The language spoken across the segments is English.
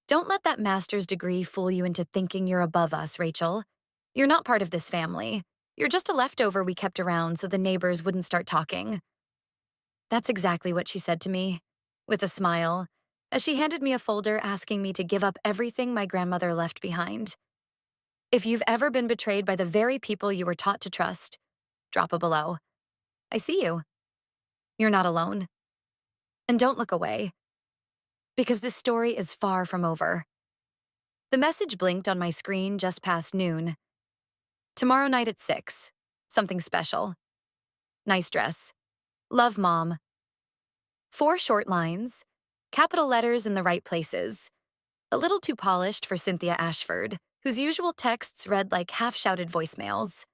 Don't let that master's degree fool you into thinking you're above us, Rachel. You're not part of this family. You're just a leftover we kept around so the neighbors wouldn't start talking. That's exactly what she said to me, with a smile, as she handed me a folder asking me to give up everything my grandmother left behind. If you've ever been betrayed by the very people you were taught to trust, drop a below. I see you. You're not alone. And don't look away, because this story is far from over. The message blinked on my screen just past noon. Tomorrow night at 6. Something special. Nice dress. Love, Mom. 4 short lines, capital letters in the right places. A little too polished for Cynthia Ashford, whose usual texts read like half-shouted voicemails.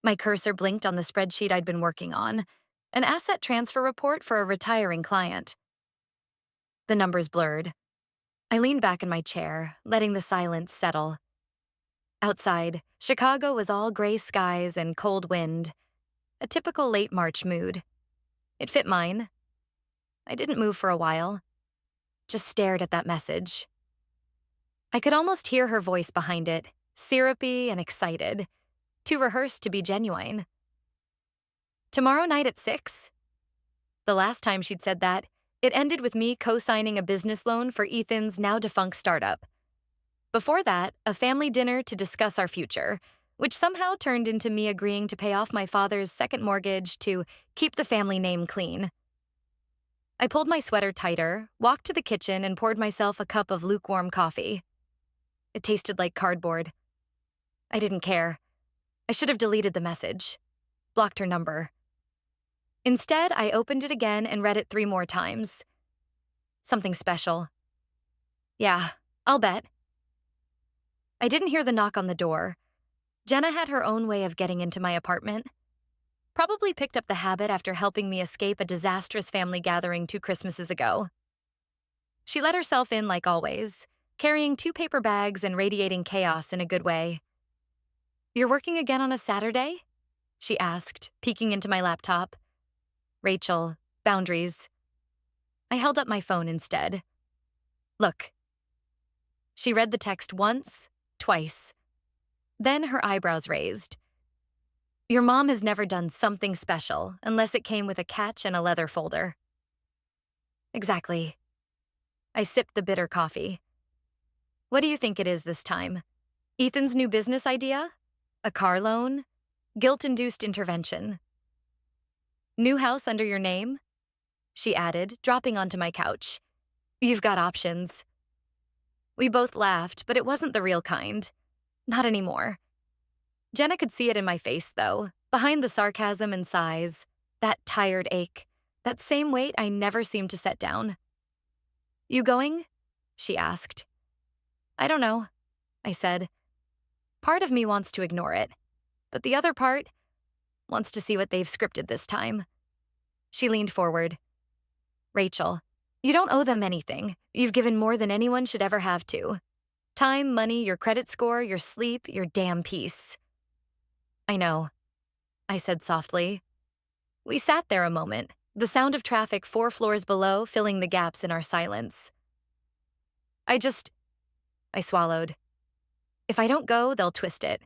My cursor blinked on the spreadsheet I'd been working on, an asset transfer report for a retiring client. The numbers blurred. I leaned back in my chair, letting the silence settle. Outside, Chicago was all gray skies and cold wind, a typical late March mood. It fit mine. I didn't move for a while, just stared at that message. I could almost hear her voice behind it, syrupy and excited, too rehearsed to be genuine. Tomorrow night at 6? The last time she'd said that, it ended with me co-signing a business loan for Ethan's now-defunct startup. Before that, a family dinner to discuss our future, which somehow turned into me agreeing to pay off my father's second mortgage to keep the family name clean. I pulled my sweater tighter, walked to the kitchen, and poured myself a cup of lukewarm coffee. It tasted like cardboard. I didn't care. I should have deleted the message, blocked her number. Instead, I opened it again and read it 3 more times. Something special. Yeah, I'll bet. I didn't hear the knock on the door. Jenna had her own way of getting into my apartment. Probably picked up the habit after helping me escape a disastrous family gathering 2 Christmases ago. She let herself in like always, carrying 2 paper bags and radiating chaos in a good way. "You're working again on a Saturday?" she asked, peeking into my laptop. Rachel, boundaries. I held up my phone instead. "Look." She read the text once, twice. Then her eyebrows raised. "Your mom has never done something special unless it came with a catch and a leather folder." Exactly. I sipped the bitter coffee. "What do you think it is this time? Ethan's new business idea? A car loan? Guilt-induced intervention? New house under your name?" she added, dropping onto my couch. "You've got options." We both laughed, but it wasn't the real kind. Not anymore. Jenna could see it in my face, though, behind the sarcasm and sighs, that tired ache, that same weight I never seemed to set down. "You going?" she asked. "I don't know," I said. Part of me wants to ignore it, but the other part wants to see what they've scripted this time. She leaned forward. "Rachel, you don't owe them anything. You've given more than anyone should ever have to. Time, money, your credit score, your sleep, your damn peace." "I know," I said softly. We sat there a moment, the sound of traffic 4 floors below filling the gaps in our silence. I swallowed. "If I don't go, they'll twist it.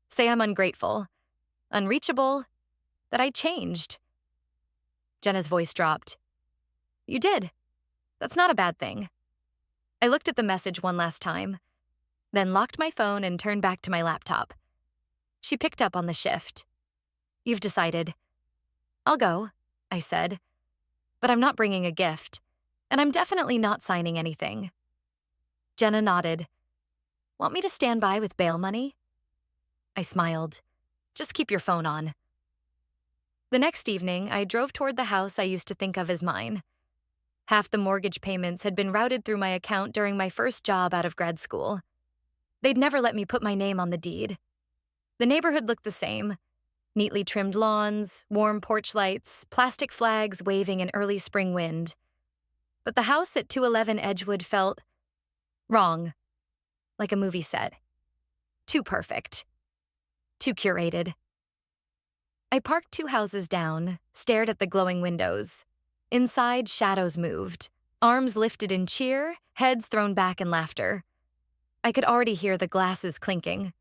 Say I'm ungrateful, unreachable, that I changed." Jenna's voice dropped. "You did. That's not a bad thing." I looked at the message one last time, then locked my phone and turned back to my laptop. She picked up on the shift. "You've decided." "I'll go," I said. "But I'm not bringing a gift, and I'm definitely not signing anything." Jenna nodded. "Want me to stand by with bail money?" I smiled. "Just keep your phone on." The next evening, I drove toward the house I used to think of as mine. Half the mortgage payments had been routed through my account during my first job out of grad school. They'd never let me put my name on the deed. The neighborhood looked the same. Neatly trimmed lawns, warm porch lights, plastic flags waving in early spring wind. But the house at 211 Edgewood felt wrong, like a movie set. Too perfect. Too curated. I parked 2 houses down, stared at the glowing windows. Inside, shadows moved, Arms lifted in cheer, heads thrown back in laughter. I could already hear the glasses clinking.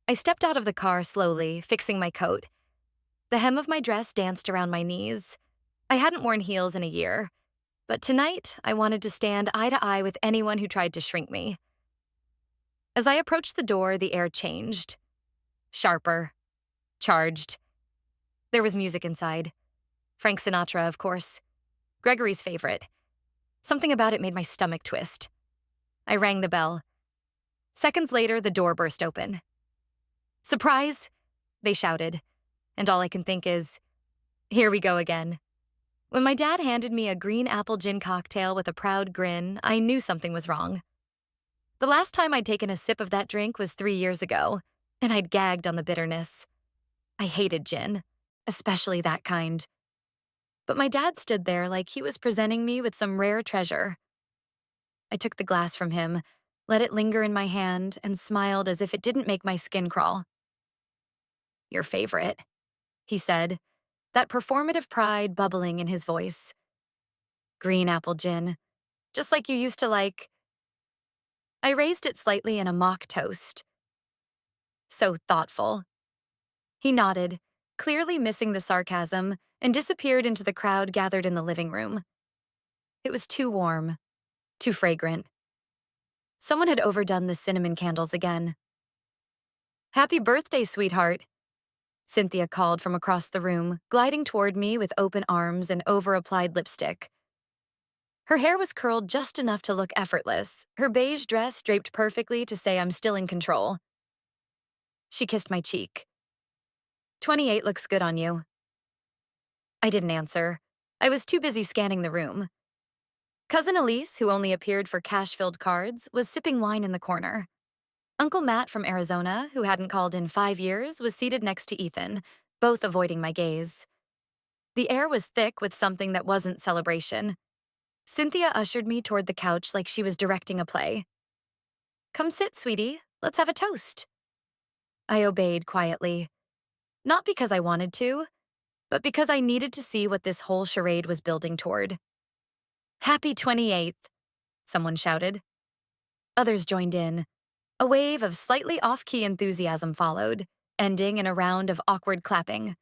I stepped out of the car slowly, fixing my coat. The hem of my dress danced around my knees. I hadn't worn heels in a year, but tonight I wanted to stand eye to eye with anyone who tried to shrink me. As I approached the door, the air changed. Sharper. Charged. There was music inside. Frank Sinatra, of course. Gregory's favorite. Something about it made my stomach twist. I rang the bell. Seconds later, the door burst open. "Surprise!" they shouted, and all I can think is, here we go again. When my dad handed me a green apple gin cocktail with a proud grin, I knew something was wrong. The last time I'd taken a sip of that drink was 3 years ago, and I'd gagged on the bitterness. I hated gin, especially that kind. But my dad stood there like he was presenting me with some rare treasure. I took the glass from him, let it linger in my hand, and smiled as if it didn't make my skin crawl. "Your favorite," he said, that performative pride bubbling in his voice. "Green apple gin, just like you used to like." I raised it slightly in a mock toast. "So thoughtful." He nodded, clearly missing the sarcasm, and disappeared into the crowd gathered in the living room. It was too warm, too fragrant. Someone had overdone the cinnamon candles again. "Happy birthday, sweetheart," Cynthia called from across the room, gliding toward me with open arms and over-applied lipstick. Her hair was curled just enough to look effortless, her beige dress draped perfectly to say I'm still in control. She kissed my cheek. "28 looks good on you." I didn't answer. I was too busy scanning the room. Cousin Elise, who only appeared for cash-filled cards, was sipping wine in the corner. Uncle Matt from Arizona, who hadn't called in 5 years, was seated next to Ethan, both avoiding my gaze. The air was thick with something that wasn't celebration. Cynthia ushered me toward the couch like she was directing a play. "Come sit, sweetie. Let's have a toast." I obeyed quietly. Not because I wanted to, but because I needed to see what this whole charade was building toward. "Happy 28th, someone shouted. Others joined in. A wave of slightly off-key enthusiasm followed, ending in a round of awkward clapping.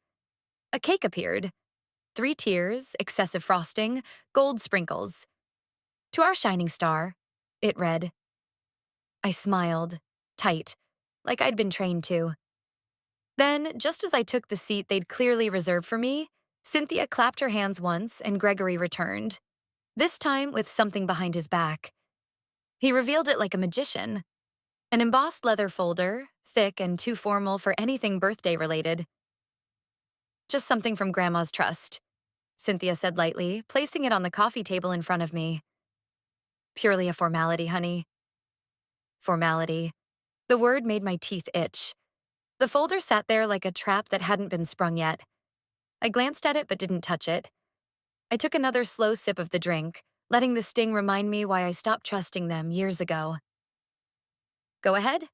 A cake appeared. 3 tiers, excessive frosting, gold sprinkles. "To our shining star," it read. I smiled, tight, like I'd been trained to. Then, just as I took the seat they'd clearly reserved for me, Cynthia clapped her hands once and Gregory returned, this time with something behind his back. He revealed it like a magician. An embossed leather folder, thick and too formal for anything birthday-related. "Just something from Grandma's trust," Cynthia said lightly, placing it on the coffee table in front of me. "Purely a formality, honey." Formality. The word made my teeth itch. The folder sat there like a trap that hadn't been sprung yet. I glanced at it but didn't touch it. I took another slow sip of the drink, letting the sting remind me why I stopped trusting them years ago. "Go ahead,"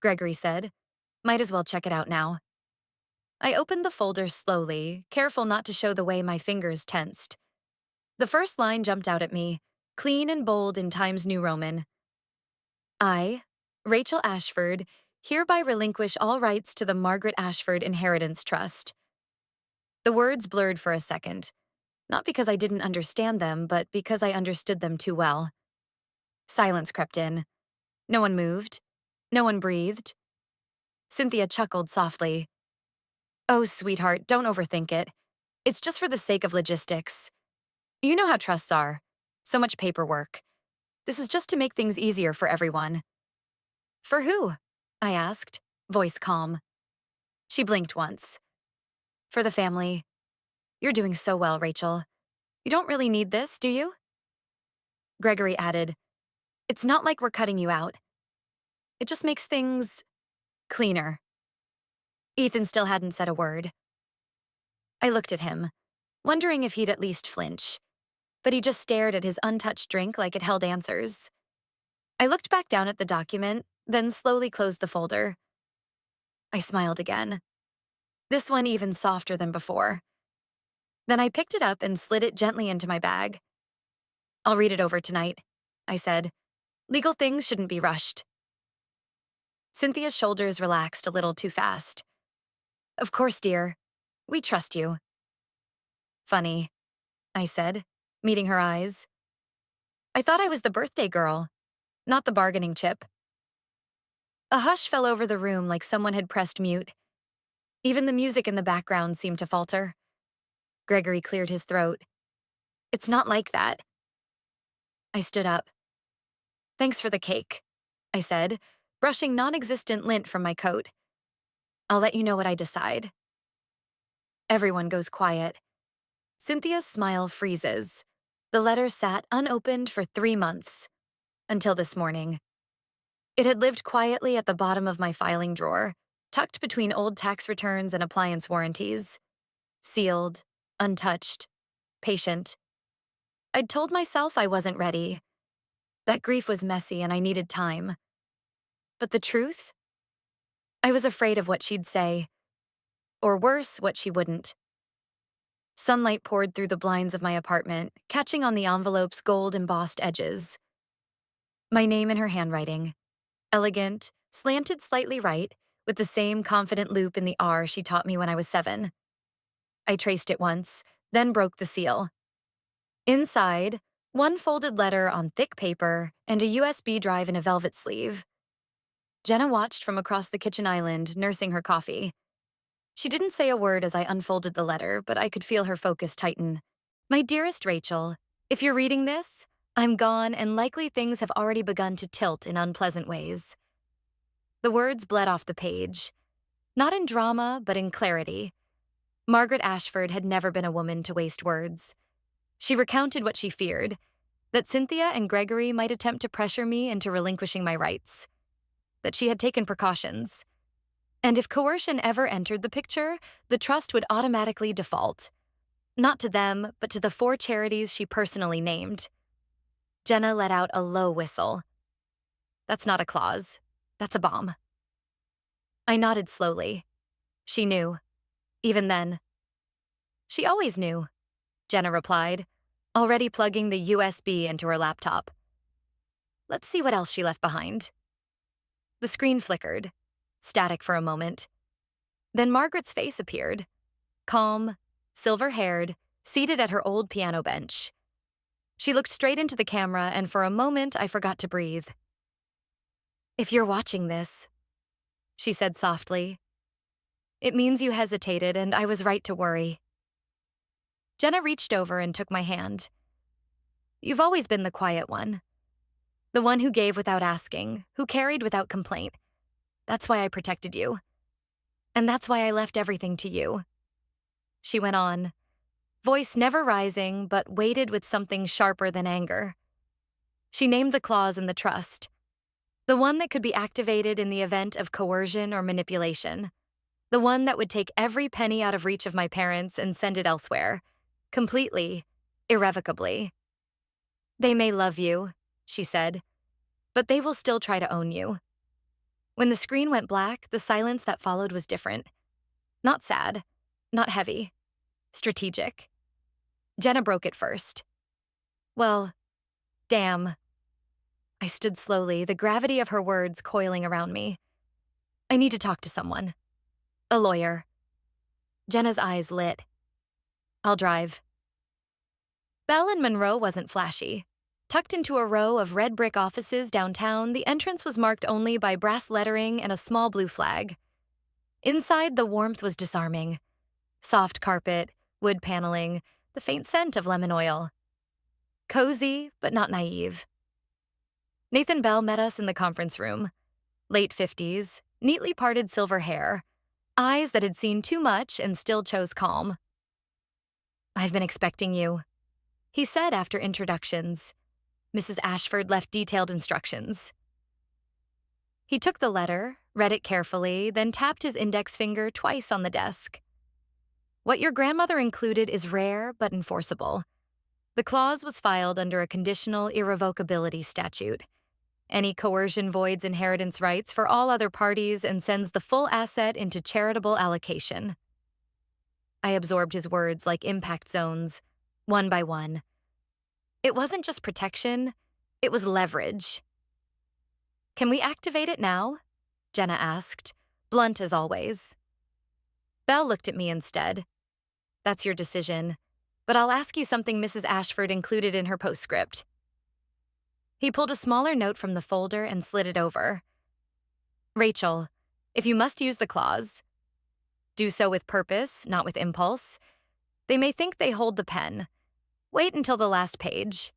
Gregory said. "Might as well check it out now." I opened the folder slowly, careful not to show the way my fingers tensed. The first line jumped out at me, clean and bold in Times New Roman. "I, Rachel Ashford, hereby relinquish all rights to the Margaret Ashford Inheritance Trust." The words blurred for a second, not because I didn't understand them, but because I understood them too well. Silence crept in. No one moved. No one breathed. Cynthia chuckled softly. "Oh, sweetheart, don't overthink it. It's just for the sake of logistics. You know how trusts are. So much paperwork. This is just to make things easier for everyone." "For who?" I asked, voice calm. She blinked once. "For the family. You're doing so well, Rachel. You don't really need this, do you?" Gregory added, "It's not like we're cutting you out. It just makes things cleaner." Ethan still hadn't said a word. I looked at him, wondering if he'd at least flinch, but he just stared at his untouched drink like it held answers. I looked back down at the document, then slowly closed the folder. I smiled again, this one even softer than before. Then I picked it up and slid it gently into my bag. I'll read it over tonight, I said. Legal things shouldn't be rushed. Cynthia's shoulders relaxed a little too fast. Of course, dear. We trust you. Funny, I said, meeting her eyes. I thought I was the birthday girl, not the bargaining chip. A hush fell over the room like someone had pressed mute. Even the music in the background seemed to falter. Gregory cleared his throat. It's not like that. I stood up. Thanks for the cake, I said, brushing non-existent lint from my coat. I'll let you know what I decide. Everyone goes quiet. Cynthia's smile freezes. The letter sat unopened for 3 months, until this morning. It had lived quietly at the bottom of my filing drawer, tucked between old tax returns and appliance warranties. Sealed, untouched, patient. I'd told myself I wasn't ready. That grief was messy and I needed time. But the truth? I was afraid of what she'd say. Or worse, what she wouldn't. Sunlight poured through the blinds of my apartment, catching on the envelope's gold-embossed edges. My name in her handwriting. Elegant, slanted slightly right, with the same confident loop in the R she taught me when I was 7. I traced it once, then broke the seal. Inside, one folded letter on thick paper and a USB drive in a velvet sleeve. Jenna watched from across the kitchen island, nursing her coffee. She didn't say a word as I unfolded the letter, but I could feel her focus tighten. My dearest Rachel, if you're reading this, I'm gone and likely things have already begun to tilt in unpleasant ways. The words bled off the page. Not in drama, but in clarity. Margaret Ashford had never been a woman to waste words. She recounted what she feared, that Cynthia and Gregory might attempt to pressure me into relinquishing my rights. That she had taken precautions. And if coercion ever entered the picture, the trust would automatically default. Not to them, but to the 4 charities she personally named. Jenna let out a low whistle. That's not a clause. That's a bomb. I nodded slowly. She knew. Even then. She always knew, Jenna replied, already plugging the USB into her laptop. Let's see what else she left behind. The screen flickered, static for a moment. Then Margaret's face appeared, calm, silver-haired, seated at her old piano bench. She looked straight into the camera, and for a moment I forgot to breathe. If you're watching this, she said softly, it means you hesitated, and I was right to worry. Jenna reached over and took my hand. You've always been the quiet one. The one who gave without asking, who carried without complaint. That's why I protected you. And that's why I left everything to you. She went on, voice never rising, but weighted with something sharper than anger. She named the clause in the trust, the one that could be activated in the event of coercion or manipulation, the one that would take every penny out of reach of my parents and send it elsewhere, completely, irrevocably. They may love you, she said, but they will still try to own you. When the screen went black, the silence that followed was different. Not sad, not heavy, strategic. Jenna broke it first. Well, damn. I stood slowly, the gravity of her words coiling around me. I need to talk to someone. A lawyer. Jenna's eyes lit. I'll drive. Bell and Monroe wasn't flashy. Tucked into a row of red brick offices downtown, the entrance was marked only by brass lettering and a small blue flag. Inside, the warmth was disarming. Soft carpet, wood paneling, the faint scent of lemon oil. Cozy, but not naive. Nathan Bell met us in the conference room. Late 50s, neatly parted silver hair, eyes that had seen too much and still chose calm. I've been expecting you, he said after introductions. Mrs. Ashford left detailed instructions. He took the letter, read it carefully, then tapped his index finger twice on the desk. What your grandmother included is rare but enforceable. The clause was filed under a conditional irrevocability statute. Any coercion voids inheritance rights for all other parties and sends the full asset into charitable allocation. I absorbed his words like impact zones, one by one. It wasn't just protection, it was leverage. Can we activate it now? Jenna asked, blunt as always. Belle looked at me instead. That's your decision, but I'll ask you something Mrs. Ashford included in her postscript. He pulled a smaller note from the folder and slid it over. Rachel, if you must use the clause, do so with purpose, not with impulse. They may think they hold the pen. Wait until the last page.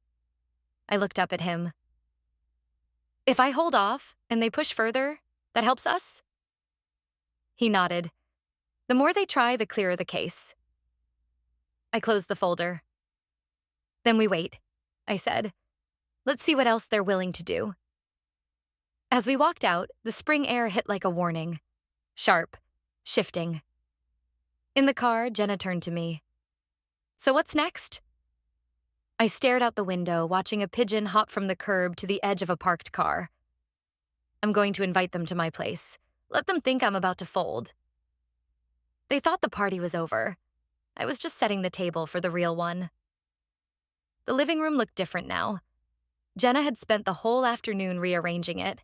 I looked up at him. If I hold off and they push further, that helps us? He nodded. The more they try, the clearer the case. I closed the folder. Then we wait, I said. Let's see what else they're willing to do. As we walked out, the spring air hit like a warning. Sharp, shifting. In the car, Jenna turned to me. So what's next? I stared out the window, watching a pigeon hop from the curb to the edge of a parked car. I'm going to invite them to my place. Let them think I'm about to fold. They thought the party was over. I was just setting the table for the real one. The living room looked different now. Jenna had spent the whole afternoon rearranging it,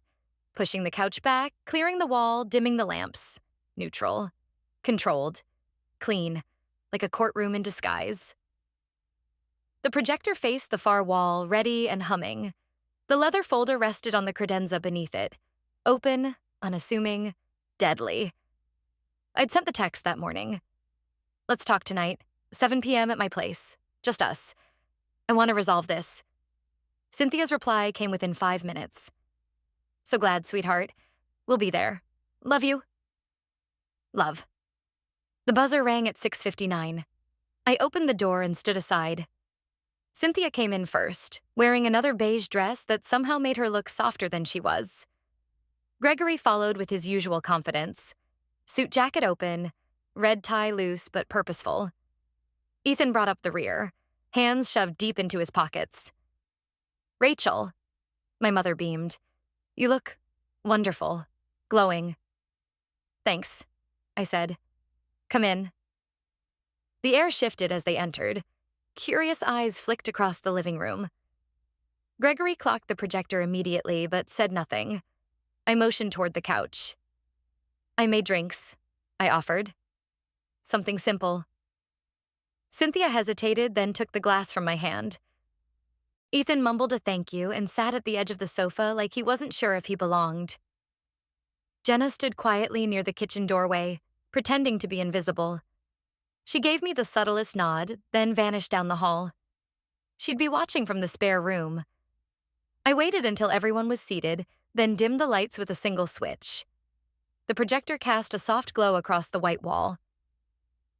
pushing the couch back, clearing the wall, dimming the lamps. Neutral. Controlled. Clean. Like a courtroom in disguise. The projector faced the far wall, ready and humming. The leather folder rested on the credenza beneath it. Open, unassuming, deadly. I'd sent the text that morning. Let's talk tonight. 7 p.m. at my place. Just us. I want to resolve this. Cynthia's reply came within 5 minutes. So glad, sweetheart. We'll be there. Love you. Love. The buzzer rang at 6:59. I opened the door and stood aside. Cynthia came in first, wearing another beige dress that somehow made her look softer than she was. Gregory followed with his usual confidence. Suit jacket open, red tie loose but purposeful. Ethan brought up the rear, hands shoved deep into his pockets. Rachel, my mother beamed. You look wonderful, glowing. Thanks, I said. Come in. The air shifted as they entered. Curious eyes flicked across the living room. Gregory clocked the projector immediately, but said nothing. I motioned toward the couch. I made drinks, I offered. Something simple. Cynthia hesitated, then took the glass from my hand. Ethan mumbled a thank you and sat at the edge of the sofa like he wasn't sure if he belonged. Jenna stood quietly near the kitchen doorway, pretending to be invisible. She gave me the subtlest nod, then vanished down the hall. She'd be watching from the spare room. I waited until everyone was seated, then dimmed the lights with a single switch. The projector cast a soft glow across the white wall.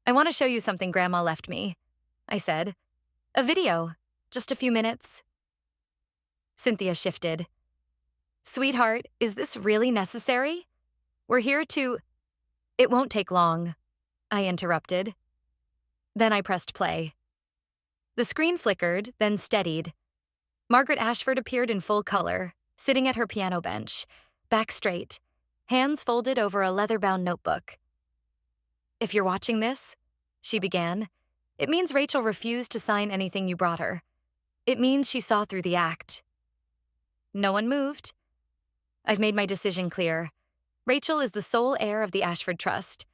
I want to show you something Grandma left me, I said. A video, just a few minutes. Cynthia shifted. Sweetheart, is this really necessary? We're here to... It won't take long, I interrupted. Then I pressed play. The screen flickered, then steadied. Margaret Ashford appeared in full color, sitting at her piano bench, back straight, hands folded over a leather-bound notebook. If you're watching this, she began, it means Rachel refused to sign anything you brought her. It means she saw through the act. No one moved. I've made my decision clear. Rachel is the sole heir of the Ashford Trust.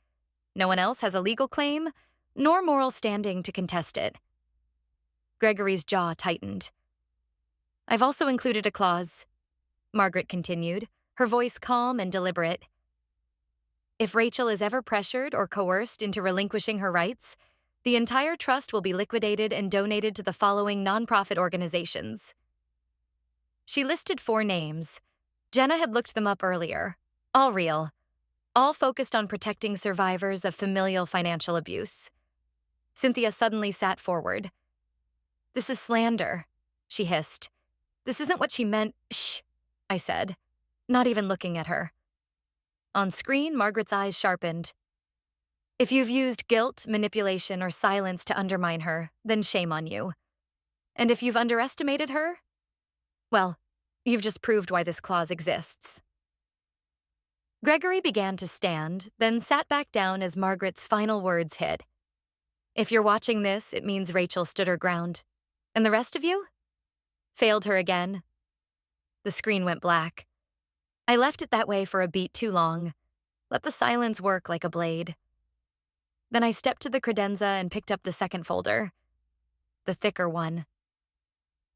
No one else has a legal claim, nor moral standing to contest it. Gregory's jaw tightened. I've also included a clause, Margaret continued, her voice calm and deliberate. If Rachel is ever pressured or coerced into relinquishing her rights, the entire trust will be liquidated and donated to the following nonprofit organizations. She listed 4 names. Jenna had looked them up earlier. All real. All focused on protecting survivors of familial financial abuse. Cynthia suddenly sat forward. This is slander, she hissed. This isn't what she meant. Shh, I said, not even looking at her. On screen, Margaret's eyes sharpened. If you've used guilt, manipulation, or silence to undermine her, then shame on you. And if you've underestimated her, well, you've just proved why this clause exists. Gregory began to stand, then sat back down as Margaret's final words hit. If you're watching this, it means Rachel stood her ground. And the rest of you? Failed her again. The screen went black. I left it that way for a beat too long. Let the silence work like a blade. Then I stepped to the credenza and picked up the second folder. The thicker one.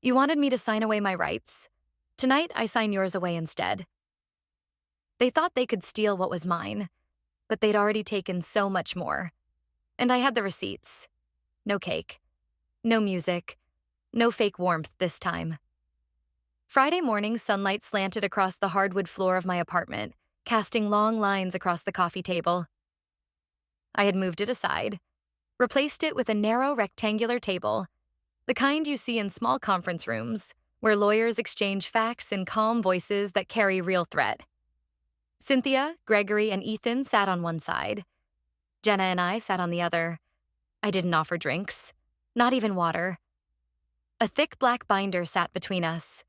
You wanted me to sign away my rights. Tonight, I sign yours away instead. They thought they could steal what was mine, but they'd already taken so much more. And I had the receipts. No cake. No music. No fake warmth this time. Friday morning, sunlight slanted across the hardwood floor of my apartment, casting long lines across the coffee table. I had moved it aside, replaced it with a narrow rectangular table, the kind you see in small conference rooms, where lawyers exchange facts in calm voices that carry real threat. Cynthia, Gregory, and Ethan sat on one side. Jenna and I sat on the other. I didn't offer drinks, not even water. A thick black binder sat between us.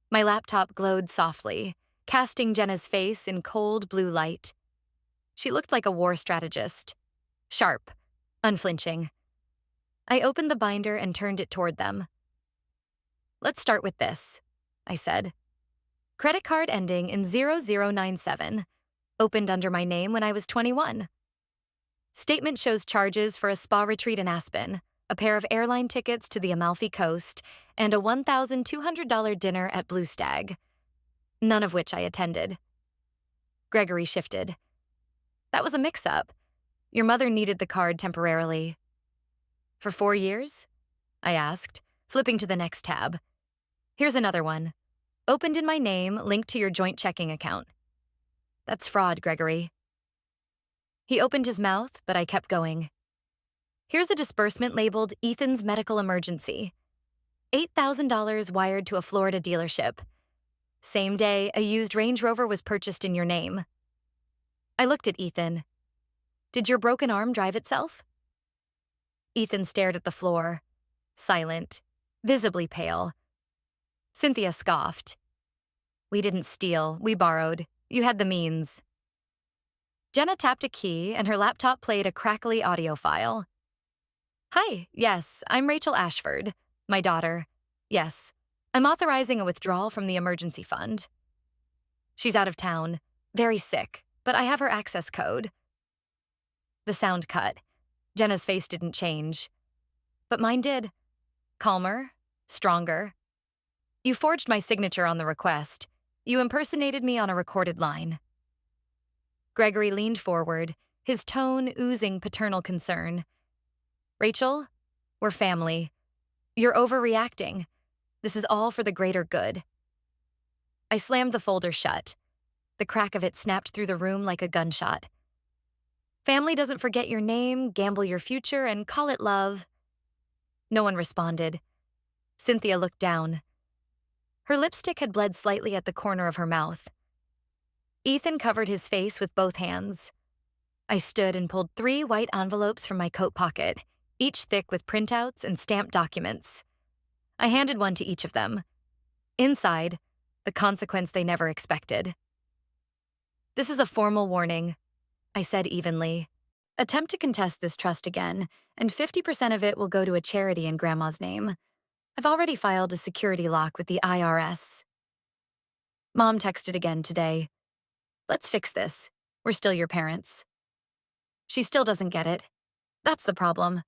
My laptop glowed softly, casting Jenna's face in cold blue light. She looked like a war strategist. Sharp, unflinching. I opened the binder and turned it toward them. Let's start with this, I said. Credit card ending in 0097, opened under my name when I was 21. Statement shows charges for a spa retreat in Aspen, a pair of airline tickets to the Amalfi Coast, and a $1,200 dinner at Blue Stag, none of which I attended. Gregory shifted. That was a mix-up. Your mother needed the card temporarily. For 4 years? I asked, flipping to the next tab. Here's another one. Opened in my name, linked to your joint checking account. That's fraud, Gregory. He opened his mouth, but I kept going. Here's a disbursement labeled Ethan's medical emergency. $8,000 wired to a Florida dealership. Same day, a used Range Rover was purchased in your name. I looked at Ethan. Did your broken arm drive itself? Ethan stared at the floor, silent, visibly pale. Cynthia scoffed. We didn't steal, we borrowed. You had the means. Jenna tapped a key and her laptop played a crackly audio file. Hi, yes, I'm Rachel Ashford, my daughter. Yes, I'm authorizing a withdrawal from the emergency fund. She's out of town, very sick, but I have her access code. The sound cut. Jenna's face didn't change. But mine did. Calmer, stronger. You forged my signature on the request. You impersonated me on a recorded line. Gregory leaned forward, his tone oozing paternal concern. Rachel, we're family. You're overreacting. This is all for the greater good. I slammed the folder shut. The crack of it snapped through the room like a gunshot. Family doesn't forget your name, gamble your future, and call it love. No one responded. Cynthia looked down. Her lipstick had bled slightly at the corner of her mouth. Ethan covered his face with both hands. I stood and pulled 3 white envelopes from my coat pocket, each thick with printouts and stamped documents. I handed one to each of them. Inside, the consequence they never expected. This is a formal warning, I said evenly. Attempt to contest this trust again, and 50% of it will go to a charity in Grandma's name. I've already filed a security lock with the IRS. Mom texted again today. Let's fix this. We're still your parents. She still doesn't get it. That's the problem.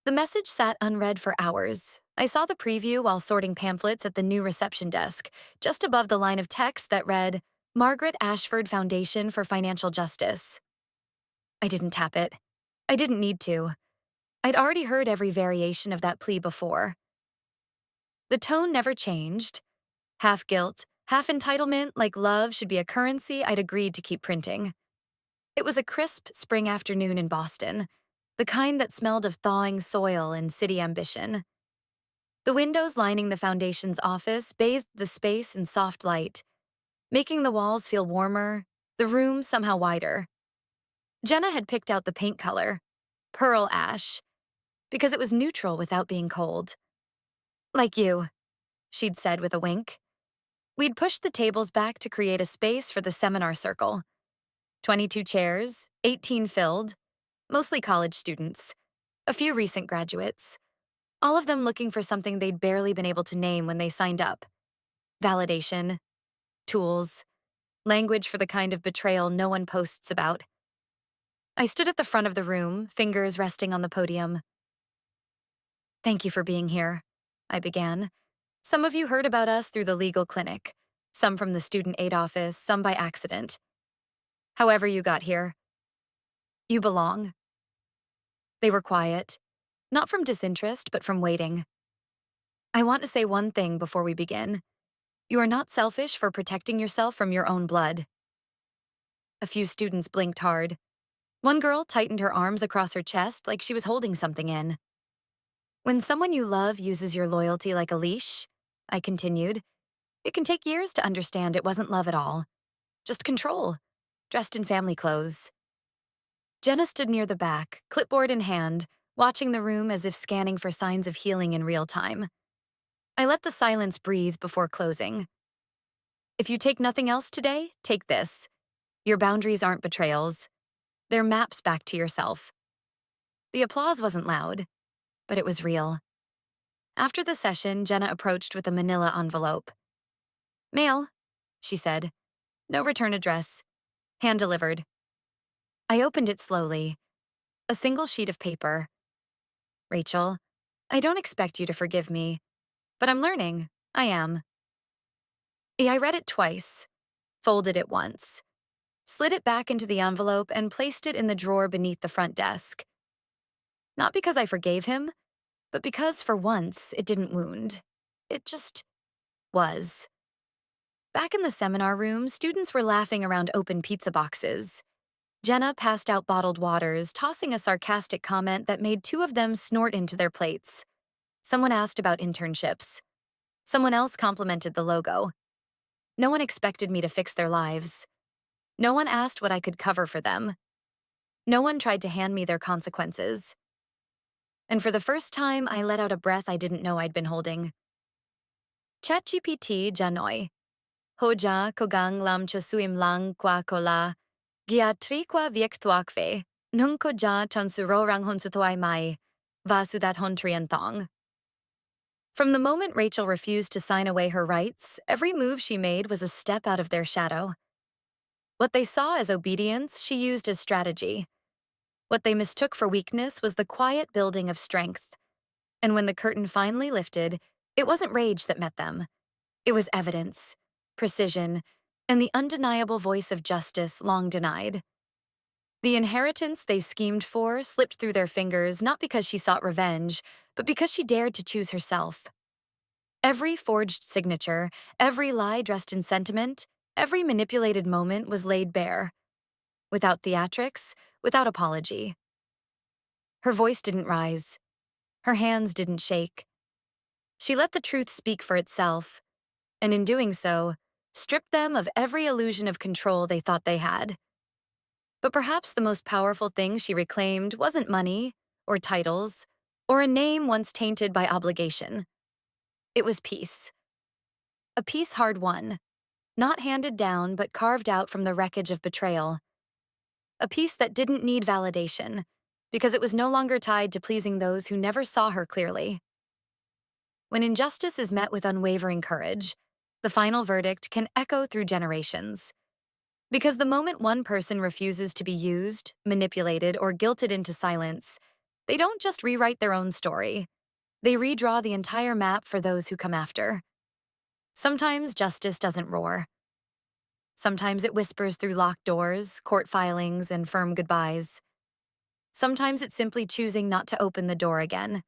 The message sat unread for hours. I saw the preview while sorting pamphlets at the new reception desk, just above the line of text that read, Margaret Ashford Foundation for Financial Justice. I didn't tap it. I didn't need to. I'd already heard every variation of that plea before. The tone never changed. Half guilt, half entitlement, like love should be a currency I'd agreed to keep printing. It was a crisp spring afternoon in Boston, the kind that smelled of thawing soil and city ambition. The windows lining the foundation's office bathed the space in soft light, making the walls feel warmer, the room somehow wider. Jenna had picked out the paint color, pearl ash, because it was neutral without being cold. Like you, she'd said with a wink. We'd pushed the tables back to create a space for the seminar circle. 22 chairs, 18 filled, mostly college students, a few recent graduates. All of them looking for something they'd barely been able to name when they signed up. Validation, tools, language for the kind of betrayal no one posts about. I stood at the front of the room, fingers resting on the podium. "Thank you for being here," I began. "Some of you heard about us through the legal clinic, some from the student aid office, some by accident. However you got here, you belong." They were quiet, not from disinterest, but from waiting. "I want to say one thing before we begin. You are not selfish for protecting yourself from your own blood." A few students blinked hard. One girl tightened her arms across her chest like she was holding something in. "When someone you love uses your loyalty like a leash," I continued, "it can take years to understand it wasn't love at all. Just control, dressed in family clothes." Jenna stood near the back, clipboard in hand, watching the room as if scanning for signs of healing in real time. I let the silence breathe before closing. "If you take nothing else today, take this. Your boundaries aren't betrayals. They're maps back to yourself." The applause wasn't loud, but it was real. After the session, Jenna approached with a manila envelope. "Mail," she said. "No return address. Hand-delivered." I opened it slowly. A single sheet of paper. "Rachel, I don't expect you to forgive me, but I'm learning. I am." I read it twice, folded it once, slid it back into the envelope, and placed it in the drawer beneath the front desk. Not because I forgave him, but because, for once, it didn't wound. It just was. Back in the seminar room, students were laughing around open pizza boxes. Jenna passed out bottled waters, tossing a sarcastic comment that made two of them snort into their plates. Someone asked about internships. Someone else complimented the logo. No one expected me to fix their lives. No one asked what I could cover for them. No one tried to hand me their consequences. And for the first time, I let out a breath I didn't know I'd been holding. ChatGPT Janoy. Hoja kogang lam chosuim lang kwa kola. Gia trikwa viektuakve. Nung ko ja chansurorang honsutoai mai. Vasudat hontriantong. From the moment Rachel refused to sign away her rights, every move she made was a step out of their shadow. What they saw as obedience, she used as strategy. What they mistook for weakness was the quiet building of strength. And when the curtain finally lifted, it wasn't rage that met them. It was evidence, precision, and the undeniable voice of justice long denied. The inheritance they schemed for slipped through their fingers not because she sought revenge, but because she dared to choose herself. Every forged signature, every lie dressed in sentiment, every manipulated moment was laid bare. Without theatrics, without apology. Her voice didn't rise. Her hands didn't shake. She let the truth speak for itself, and in doing so, stripped them of every illusion of control they thought they had. But perhaps the most powerful thing she reclaimed wasn't money, or titles, or a name once tainted by obligation. It was peace. A peace hard won, not handed down but carved out from the wreckage of betrayal. A peace that didn't need validation, because it was no longer tied to pleasing those who never saw her clearly. When injustice is met with unwavering courage, the final verdict can echo through generations. Because the moment one person refuses to be used, manipulated, or guilted into silence, they don't just rewrite their own story. They redraw the entire map for those who come after. Sometimes justice doesn't roar. Sometimes it whispers through locked doors, court filings, and firm goodbyes. Sometimes it's simply choosing not to open the door again.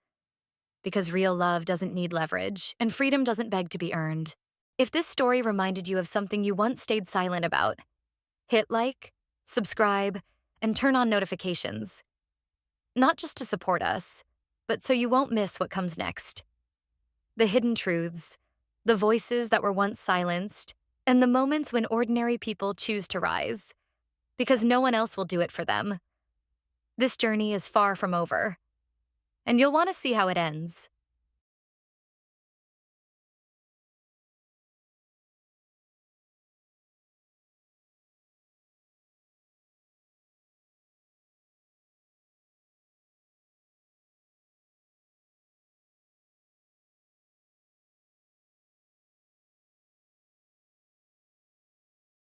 Because real love doesn't need leverage, and freedom doesn't beg to be earned. If this story reminded you of something you once stayed silent about, hit like, subscribe, and turn on notifications. Not just to support us, but so you won't miss what comes next. The hidden truths, the voices that were once silenced, and the moments when ordinary people choose to rise. Because no one else will do it for them. This journey is far from over. And you'll want to see how it ends.